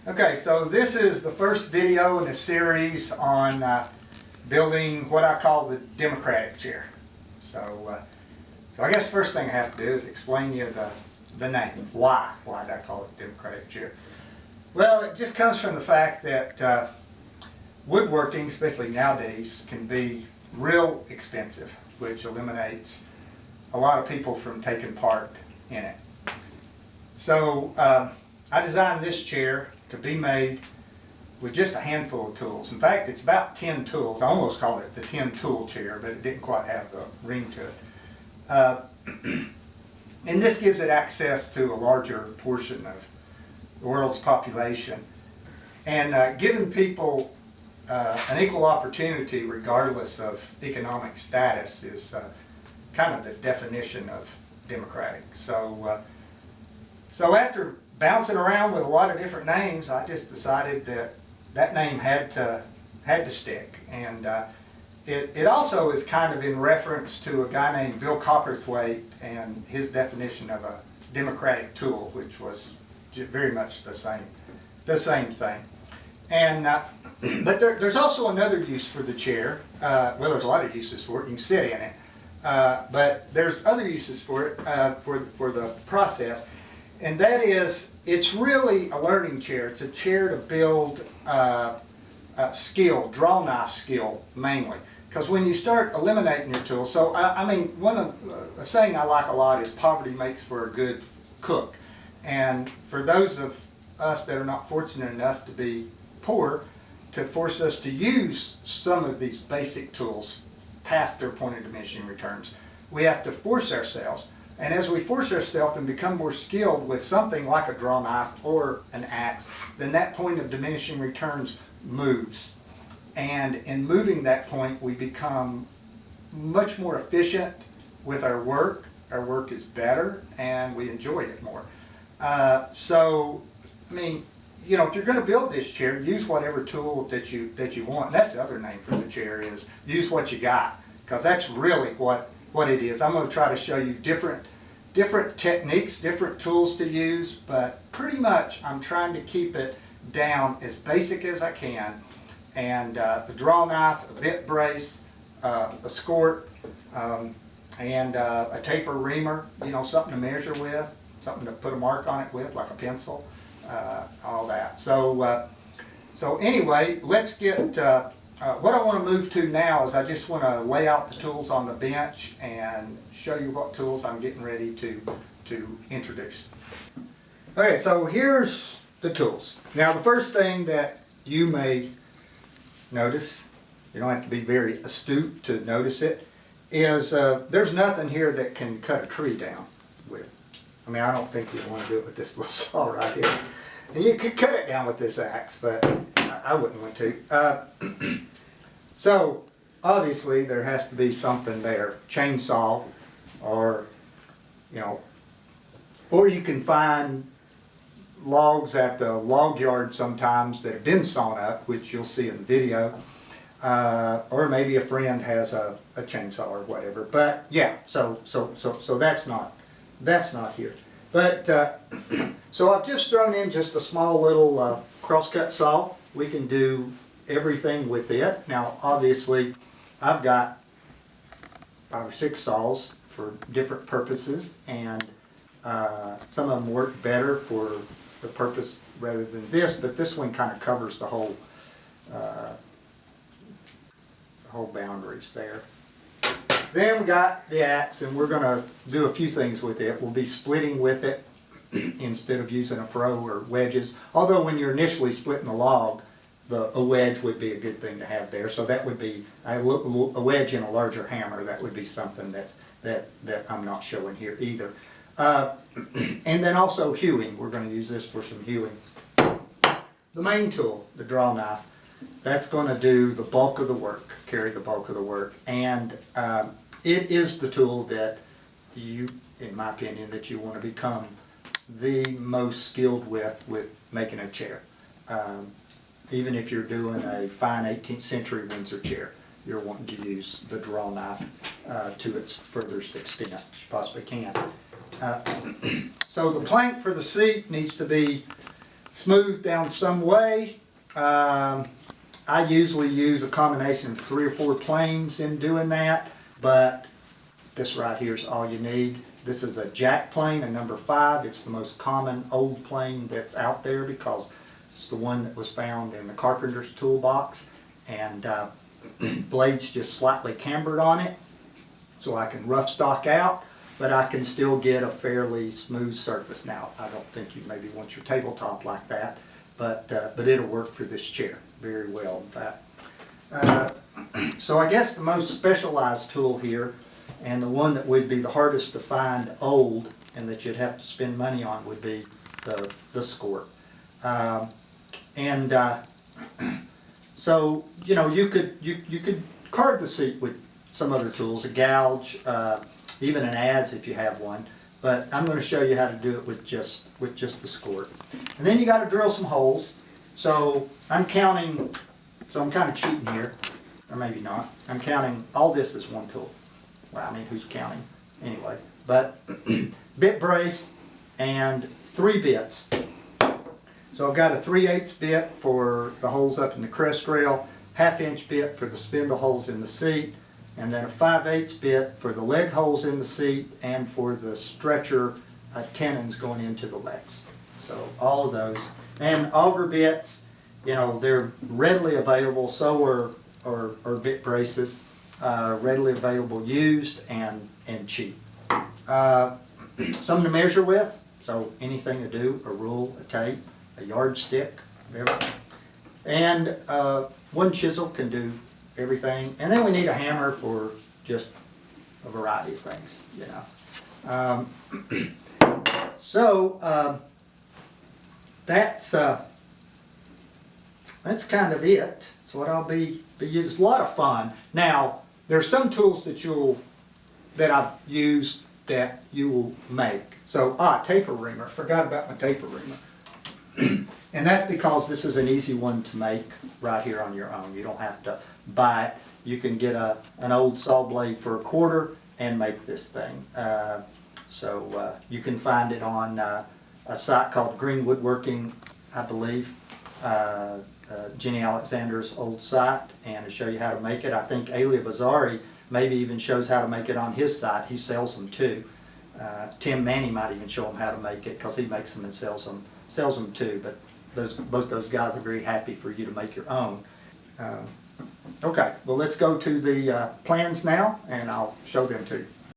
Okay, so this is the first video in a series on building what I call the Democratic chair. So I guess the first thing I have to do is explain you the name. Why did I call it the Democratic chair? Well, it just comes from the fact that woodworking, especially nowadays, can be real expensive, which eliminates a lot of people from taking part in it. So I designed this chair to be made with just a handful of tools. In fact, it's about 10 tools. I almost called it the 10 tool chair, but it didn't quite have the ring to it. And this gives it access to a larger portion of the world's population. And giving people an equal opportunity regardless of economic status is kind of the definition of democratic. So after bouncing around with a lot of different names, I just decided that name had to stick. And it also is kind of in reference to a guy named Bill Copperthwaite and his definition of a democratic tool, which was very much the same thing. And but there's also another use for the chair. Well, there's a lot of uses for it. You can sit in it, but there's other uses for it for the process. And that is, it's really a learning chair. It's a chair to build skill, draw knife skill mainly. Because when you start eliminating your tools, so I mean, a saying I like a lot is poverty makes for a good cook. And for those of us that are not fortunate enough to be poor, to force us to use some of these basic tools past their point of diminishing returns, we have to force ourselves. And as we force ourselves and become more skilled with something like a draw knife or an axe, then that point of diminishing returns moves. And in moving that point, we become much more efficient with our work. Our work is better and we enjoy it more. So, I mean, you know, if you're going to build this chair, use whatever tool that you want. And that's the other name for the chair, is use what you got. Because that's really what it is. I'm going to try to show you different techniques, different tools to use, but pretty much I'm trying to keep it down as basic as I can. And the draw knife, a bit brace, a squirt, and a taper reamer, you know, something to measure with, something to put a mark on it with, like a pencil, all that. So anyway, let's get, what I want to move to now is I just want to lay out the tools on the bench and show you what tools I'm getting ready to introduce. Okay, so here's the tools. Now the first thing that you may notice, you don't have to be very astute to notice it, is there's nothing here that can cut a tree down with. I mean, I don't think you want to do it with this little saw right here. And you could cut it down with this axe, but I wouldn't want to. So obviously there has to be something there, chainsaw, or you know, or you can find logs at the log yard sometimes that have been sawn up, which you'll see in the video, or maybe a friend has a chainsaw or whatever. But yeah, so that's not here. But so I've just thrown in just a small little crosscut saw. We can do everything with it. Now obviously I've got 5 or 6 saws for different purposes, and some of them work better for the purpose rather than this, but this one kind of covers the whole boundaries there. Then we got the axe, and we're going to do a few things with it. We'll be splitting with it instead of using a froe or wedges, although when you're initially splitting the log, a wedge would be a good thing to have there. So that would be a wedge in a larger hammer. That would be something that I'm not showing here either. And then also hewing. We're going to use this for some hewing. The main tool, the draw knife, that's going to do the bulk of the work, carry the bulk of the work. And it is the tool that you, in my opinion, that you want to become the most skilled with making a chair. Even if you're doing a fine 18th century Windsor chair, you're wanting to use the draw knife to its furthest extent you possibly can. So the plank for the seat needs to be smooth down some way. I usually use a combination of 3 or 4 planes in doing that, but this right here is all you need. This is a jack plane, a number 5. It's the most common old plane that's out there because it's the one that was found in the carpenter's toolbox, and blades just slightly cambered on it, so I can rough stock out, but I can still get a fairly smooth surface. Now, I don't think you maybe want your tabletop like that, but it'll work for this chair very well, in fact. So I guess the most specialized tool here, and the one that would be the hardest to find old and that you'd have to spend money on, would be the skort. So you know, you could carve the seat with some other tools, a gouge, even an adze if you have one. But I'm going to show you how to do it with just the skort. And then you got to drill some holes. So I'm counting. So I'm kind of cheating here, or maybe not. I'm counting all this as one tool. Well, I mean, who's counting anyway? But bit brace and 3 bits. So I've got a 3/8 bit for the holes up in the crest rail, 1/2" bit for the spindle holes in the seat, and then a 5/8 bit for the leg holes in the seat and for the stretcher tenons going into the legs. So all of those. And auger bits, you know, they're readily available, so are bit braces. Readily available, used, and cheap. Something to measure with, so anything to do, a rule, a tape, a yardstick, whatever. And 1 chisel can do everything. And then we need a hammer for just a variety of things, you know. That's kind of it. It's what I'll be using. It's a lot of fun. Now, there's some tools that I've used that you will make. So, taper reamer. Forgot about my taper reamer. And that's because this is an easy one to make right here on your own. You don't have to buy it. You can get an old saw blade for $1 and make this thing. You can find it on a site called Green Woodworking, I believe. Jenny Alexander's old site, and to show you how to make it. I think Elia Bazzari maybe even shows how to make it on his site. He sells them too. Tim Manny might even show them how to make it because he makes them and sells them too. But both those guys are very happy for you to make your own. Okay, well, let's go to the plans now, and I'll show them to you.